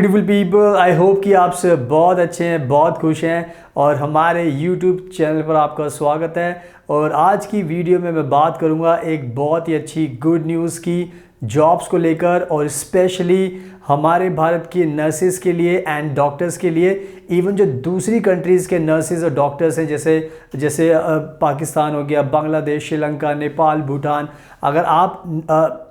Beautiful people, I hope कि आप सब बहुत अच्छे हैं, बहुत खुश हैं और हमारे यूट्यूब चैनल पर आपका स्वागत है। और आज की वीडियो में मैं बात करूंगा एक बहुत ही अच्छी गुड न्यूज़ की जॉब्स को लेकर, और स्पेशली हमारे भारत की नर्सेस के लिए एंड डॉक्टर्स के लिए, इवन जो दूसरी कंट्रीज़ के नर्सेस और डॉक्टर्स हैं जैसे पाकिस्तान हो गया, बांग्लादेश, श्रीलंका, नेपाल, भूटान। अगर आप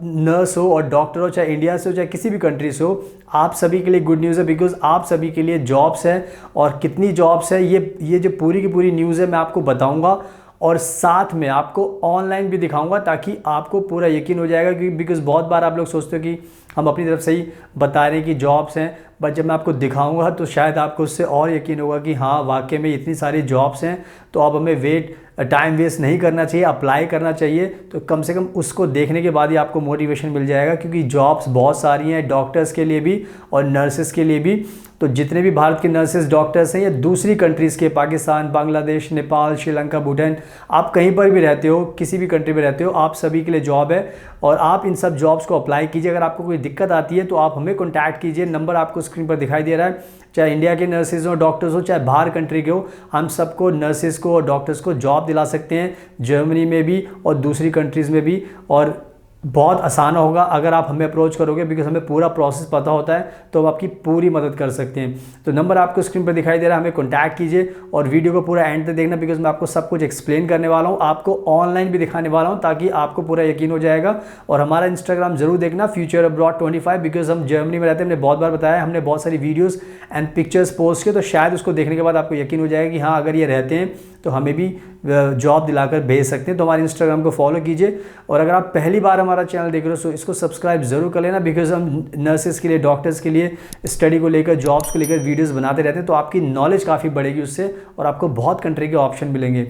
नर्स हो और डॉक्टर हो, चाहे इंडिया से हो चाहे किसी भी कंट्री से हो, आप सभी के लिए गुड न्यूज़ है, बिकॉज आप सभी के लिए जॉब्स हैं। और कितनी जॉब्स है ये जो पूरी की पूरी न्यूज़ है मैं आपको बताऊंगा, और साथ में आपको ऑनलाइन भी दिखाऊंगा ताकि आपको पूरा यकीन हो जाएगा। क्योंकि बिकॉज बहुत बार आप लोग सोचते हो कि हम अपनी तरफ से ही बता रहे हैं कि जॉब्स हैं, बट जब मैं आपको दिखाऊंगा तो शायद आपको उससे और यकीन होगा कि हाँ वाकई में इतनी सारी जॉब्स हैं। तो अब हमें टाइम वेस्ट नहीं करना चाहिए, अप्लाई करना चाहिए। तो कम से कम उसको देखने के बाद ही आपको मोटिवेशन मिल जाएगा, क्योंकि जॉब्स बहुत सारी हैं डॉक्टर्स के लिए भी और नर्सेस के लिए भी। तो जितने भी भारत के नर्सेस डॉक्टर्स हैं या दूसरी कंट्रीज़ के, पाकिस्तान, बांग्लादेश, नेपाल, श्रीलंका, भूटान, आप कहीं पर भी रहते हो, किसी भी कंट्री में रहते हो, आप सभी के लिए जॉब है। और आप इन सब जॉब्स को अप्लाई कीजिए। अगर आपको कोई दिक्कत आती है तो आप हमें कॉन्टैक्ट कीजिए, नंबर आपको स्क्रीन पर दिखाई दे रहा है। चाहे इंडिया के नर्सेज हो, डॉक्टर्स हो, चाहे बाहर कंट्री के हो, हम सबको नर्सेज को और डॉक्टर्स को जॉब दिला सकते हैं, जर्मनी में भी और दूसरी कंट्रीज़ में भी। और बहुत आसान होगा अगर आप हमें अप्रोच करोगे, बिकॉज हमें पूरा प्रोसेस पता होता है, तो हम आपकी पूरी मदद कर सकते हैं। तो नंबर आपको स्क्रीन पर दिखाई दे रहा है, हमें कॉन्टैक्ट कीजिए और वीडियो को पूरा एंड तक देखना, बिकॉज मैं आपको सब कुछ एक्सप्लेन करने वाला हूँ, आपको ऑनलाइन भी दिखाने वाला हूँ ताकि आपको पूरा यकीन हो जाएगा। और हमारा इंस्टाग्राम जरूर देखना, फ्यूचर अब्रॉड 25, बिकॉज हम जर्मनी में रहते हैं। हमने बहुत बार बताया, हमने बहुत सारी वीडियोज़ एंड पिक्चर्स पोस्ट किए, तो शायद उसको देखने के बाद आपको यकीन हो जाएगा कि हाँ अगर ये रहते हैं तो हमें भी जॉब दिलाकर भेज सकते हैं। तो हमारे इंस्टाग्राम को फॉलो कीजिए। और अगर आप पहली बार हमारा चैनल देख रहे हो तो इसको सब्सक्राइब ज़रूर कर लेना, बिकॉज हम नर्सेस के लिए, डॉक्टर्स के लिए, स्टडी को लेकर, जॉब्स को लेकर वीडियोस बनाते रहते हैं। तो आपकी नॉलेज काफ़ी बढ़ेगी उससे, और आपको बहुत कंट्री के ऑप्शन मिलेंगे।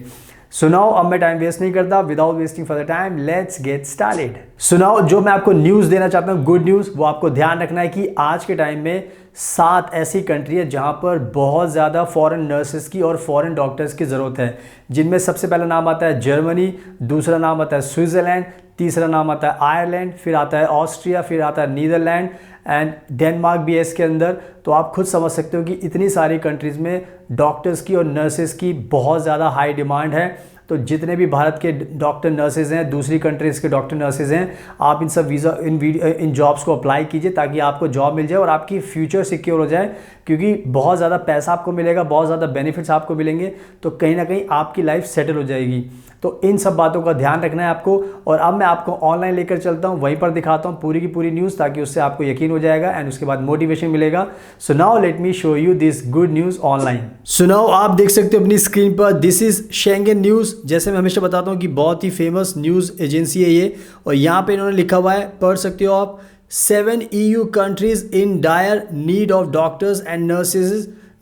सुनाओ, अब मैं टाइम वेस्ट नहीं करता, without wasting for the time let's get started. सुनाओ, जो मैं आपको न्यूज़ देना चाहता हूँ, गुड न्यूज़, वो आपको ध्यान रखना है कि आज के टाइम में 7 ऐसी कंट्री है जहाँ पर बहुत ज़्यादा फॉरेन नर्सेस की और फॉरेन डॉक्टर्स की ज़रूरत है। जिनमें सबसे पहला नाम आता है जर्मनी, दूसरा नाम आता है स्विट्ज़रलैंड, तीसरा नाम आता है आयरलैंड, फिर आता है ऑस्ट्रिया, फिर आता है नीदरलैंड एंड डेनमार्क भी है इसके अंदर। तो आप खुद समझ सकते हो कि इतनी सारी कंट्रीज़ में डॉक्टर्स की और नर्सेस की बहुत ज़्यादा हाई डिमांड है। तो जितने भी भारत के डॉक्टर नर्सेज हैं, दूसरी कंट्रीज़ के डॉक्टर नर्सेज हैं, आप इन सब इन जॉब्स को अप्लाई कीजिए ताकि आपको जॉब मिल जाए और आपकी फ्यूचर सिक्योर हो जाए। क्योंकि बहुत ज़्यादा पैसा आपको मिलेगा, बहुत ज़्यादा बेनिफिट्स आपको मिलेंगे, तो कहीं ना कहीं आपकी लाइफ सेटल हो जाएगी। तो इन सब बातों का ध्यान रखना है आपको। और अब मैं आपको ऑनलाइन लेकर चलता हूँ, वहीं पर दिखाता हूँ पूरी की पूरी न्यूज़, ताकि उससे आपको यकीन हो जाएगा एंड उसके बाद मोटिवेशन मिलेगा। So now let me show you this good news online. So now आप देख सकते हो अपनी स्क्रीन पर, दिस इज शेंगन न्यूज़। जैसे मैं हमेशा बताता हूँ कि बहुत ही फेमस न्यूज़ एजेंसी है ये, और यहाँ पे इन्होंने लिखा हुआ है, पढ़ सकते हो आप, 7 EU countries in dire need of doctors and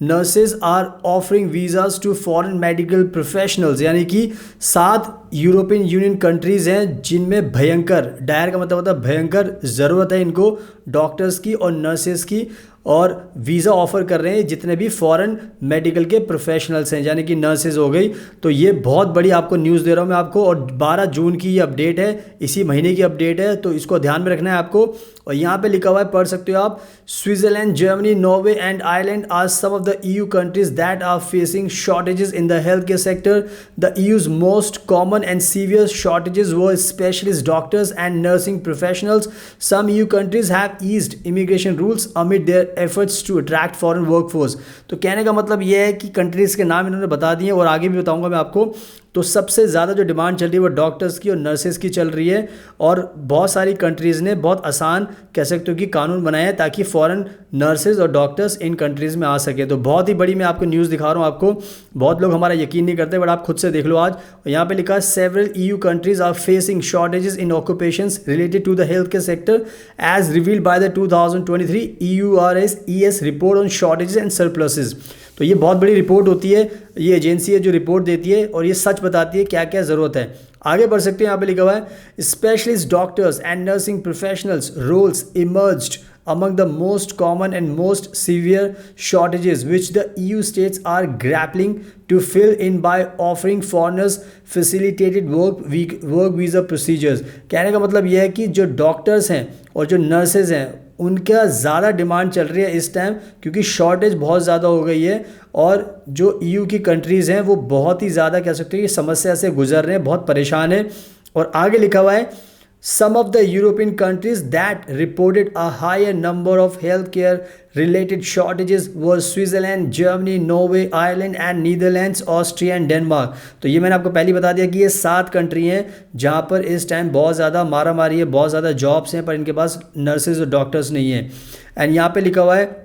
nurses are offering visas to foreign medical professionals। यानी कि 7 यूरोपियन यूनियन कंट्रीज़ हैं जिनमें भयंकर, डायर का मतलब होता है भयंकर, ज़रूरत है इनको डॉक्टर्स की और नर्सेस की, और वीज़ा ऑफ़र कर रहे हैं जितने भी फॉरेन मेडिकल के प्रोफेशनल्स हैं, यानी कि नर्सेज हो गई। तो ये बहुत बड़ी आपको न्यूज़ दे रहा हूँ मैं आपको, और 12 जून की ये अपडेट है, इसी महीने की अपडेट है, तो इसको ध्यान में रखना है आपको। और यहाँ पे लिखा हुआ है, पढ़ सकते हो आप, Switzerland, Germany, Norway and Ireland are some of the EU countries that are facing shortages in the healthcare sector. The EU's most common and severe shortages were specialist doctors and nursing professionals. Some EU countries have eased immigration rules amid their efforts to attract foreign workforce। तो कहने का मतलब ये है कि countries के नाम इन्होंने बता दिए, और आगे भी बताऊंगा मैं आपको। तो सबसे ज़्यादा जो डिमांड चल रही है वो डॉक्टर्स की और नर्सेस की चल रही है, और बहुत सारी कंट्रीज़ ने बहुत आसान कह सकते हो कि कानून बनाया है ताकि फॉरेन नर्सेज और डॉक्टर्स इन कंट्रीज़ में आ सके। तो बहुत ही बड़ी मैं आपको न्यूज़ दिखा रहा हूँ आपको। बहुत लोग हमारा यकीन नहीं करते, बट आप खुद से देख लो आज। और यहाँ पे लिखा है, several EU countries are facing shortages in occupations related to the healthcare sector as revealed by the 2023 EURS-ES report on shortages and surpluses। तो ये बहुत बड़ी रिपोर्ट होती है, ये एजेंसी है जो रिपोर्ट देती है, और ये सच बताती है क्या क्या ज़रूरत है। आगे बढ़ सकते हैं, यहाँ पे लिखा हुआ है, specialist doctors and nursing professionals roles emerged among the most common and most severe shortages which the EU states are grappling to fill in by offering foreigners facilitated work visa procedures। कहने का मतलब यह है कि जो doctors हैं और जो नर्सेज हैं उनका ज़्यादा डिमांड चल रही है इस टाइम, क्योंकि शॉर्टेज बहुत ज़्यादा हो गई है और जो ईयू की कंट्रीज़ हैं वो बहुत ही ज़्यादा कह सकते हो कि समस्या से गुजर रहे हैं, बहुत परेशान हैं। और आगे लिखा हुआ है some of the European countries that reported a higher number of healthcare related shortages were Switzerland, Germany, Norway, Ireland and Netherlands, Austria and Denmark। तो ये मैंने आपको पहले बता दिया कि ये 7 कंट्री हैं जहाँ पर इस टाइम बहुत ज़्यादा मारा मारी है, बहुत ज़्यादा जॉब्स हैं पर इनके पास नर्सेज और डॉक्टर्स नहीं हैं। एंड यहाँ पे लिखा हुआ है,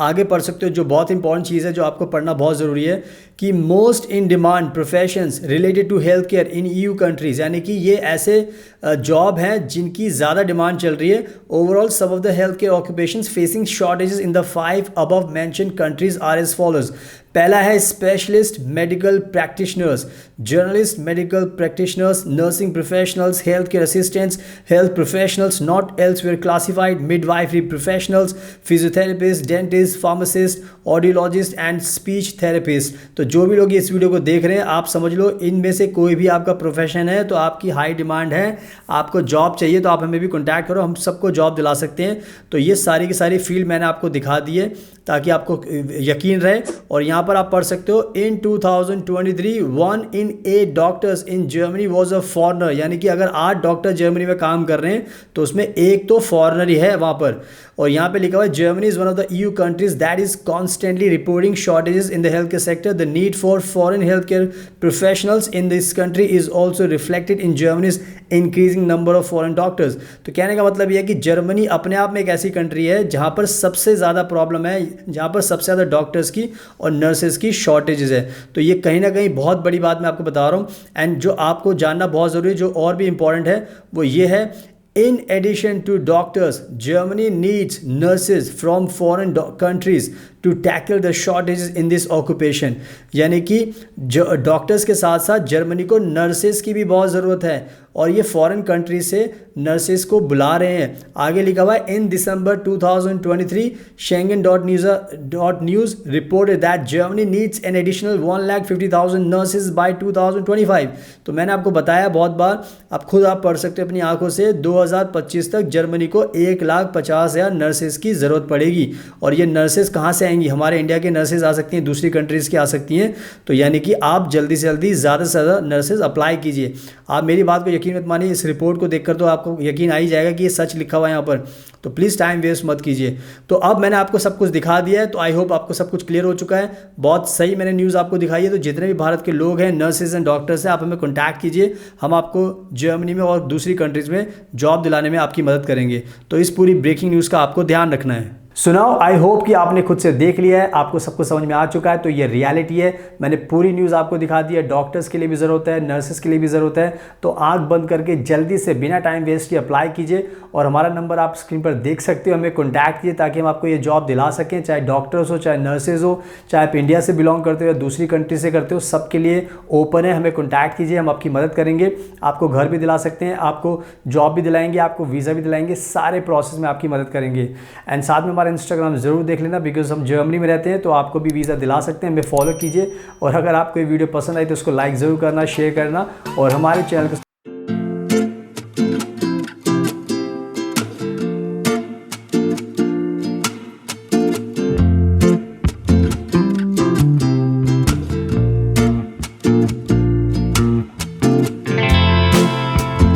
आगे पढ़ सकते हो, जो बहुत इंपॉर्टेंट चीज़ है जो आपको पढ़ना बहुत ज़रूरी है कि most in demand professions related to health care in EU countries, यानी कि ये ऐसे जॉब हैं जिनकी ज़्यादा डिमांड चल रही है। Overall some of the health care occupations facing shortages in the 5 above mention countries are as follows. पहला है specialist medical practitioners, journalist medical practitioners, nursing professionals, health care assistants, health professionals not elsewhere classified, midwifery professionals, physiotherapist, dentist, pharmacist, audiologist and speech therapist. तो जो भी लोग इस video को देख रहे हैं आप समझ लो इनमें से कोई भी आपका प्रोफेशन है तो आपकी हाई डिमांड है, आपको जॉब चाहिए तो आप हमें भी कॉन्टैक्ट करो, हम सबको जॉब दिला सकते हैं। तो ये सारी की सारी फील्ड मैंने आपको दिखा दी है ताकि आपको यकीन रहे। और यहाँ पर आप पढ़ सकते हो इन 2023 1 in 8 doctors in Germany was a foreigner, यानी कि अगर 8 डॉक्टर जर्मनी में काम कर रहे हैं तो उसमें एक तो फॉरनर ही है वहाँ पर। और यहाँ पे लिखा हुआ है Germany is one of the EU countries that is constantly reporting shortages in the health care sector. The need for foreign health care professionals in this country is also reflected in Germany's increasing number of foreign doctors. तो कहने का मतलब यह है कि Germany अपने आप में एक ऐसी कंट्री है जहाँ पर सबसे ज़्यादा प्रॉब्लम है, जहाँ पर सबसे ज़्यादा डॉक्टर्स की और नर्सेज की शॉर्टेजेस है। तो ये कहीं ना कहीं बहुत बड़ी बात मैं आपको बता रहा हूँ। एंड जो आपको जानना बहुत ज़रूरी है, जो और भी इंपॉर्टेंट है वो ये है, in addition to doctors, Germany needs nurses from foreign countries to tackle the shortages in this occupation। यानी कि डॉक्टर्स के साथ साथ जर्मनी को नर्सेज की भी बहुत ज़रूरत है और ये फॉरेन कंट्री से नर्सेज को बुला रहे हैं। आगे लिखा हुआ है इन दिसंबर 2023 Schengen.news reported that Germany needs an additional 1,50,000 nurses by 2025। तो मैंने आपको बताया बहुत बार, आप खुद आप पढ़ सकते हैं अपनी आंखों से, 2025 तक जर्मनी को 1,50,000 नर्सेज की ज़रूरत पड़ेगी। और ये नर्सेज कहाँ से आएंगी? हमारे इंडिया के नर्सेज आ सकती हैं, दूसरी कंट्रीज़ की आ सकती हैं। तो यानी कि आप जल्दी से जल्दी ज़्यादा से ज़्यादा नर्सेज अप्लाई कीजिए। आप मेरी बात को यकीन मत मानिए, इस रिपोर्ट को देखकर तो आपको यकीन आ ही जाएगा कि ये सच लिखा हुआ है यहाँ पर। तो प्लीज़ टाइम वेस्ट मत कीजिए। तो अब मैंने आपको सब कुछ दिखा दिया है, तो आई होप आपको सब कुछ क्लियर हो चुका है। बहुत सही मैंने न्यूज़ आपको दिखाई है। तो जितने भी भारत के लोग हैं, नर्सेज एंड डॉक्टर्स हैं, आप हमें कॉन्टैक्ट कीजिए, हम आपको जर्मनी में और दूसरी कंट्रीज़ में जॉब दिलाने में आपकी मदद करेंगे। तो इस पूरी ब्रेकिंग न्यूज़ का आपको ध्यान रखना है। सुनाओ, आई होप कि आपने खुद से देख लिया है, आपको सब कुछ समझ में आ चुका है। तो ये रियलिटी है, मैंने पूरी न्यूज़ आपको दिखा दी है। डॉक्टर्स के लिए भी ज़रूरत है, नर्सेस के लिए भी ज़रूरत है। तो आंख बंद करके जल्दी से बिना टाइम वेस्ट किए अप्लाई कीजिए। और हमारा नंबर आप स्क्रीन पर देख सकते हो, हमें कॉन्टैक्ट कीजिए ताकि हम आपको ये जॉब दिला सकें। चाहे डॉक्टर्स हो, चाहे नर्सेज हो, चाहे आप इंडिया से बिलोंग करते हो या दूसरी कंट्री से करते हो, सबके लिए ओपन है। हमें कॉन्टैक्ट कीजिए, हम आपकी मदद करेंगे। आपको घर भी दिला सकते हैं, आपको जॉब भी दिलाएंगे, आपको वीज़ा भी दिलाएंगे, सारे प्रोसेस में आपकी मदद करेंगे। एंड साथ में हमारा इंस्टाग्राम ज़रूर देख लेना, बिकॉज हम जर्मनी में रहते हैं तो आपको भी वीज़ा दिला सकते हैं। हमें फॉलो कीजिए और अगर आपको ये वीडियो पसंद आई तो उसको लाइक ज़रूर करना, शेयर करना और हमारे चैनल को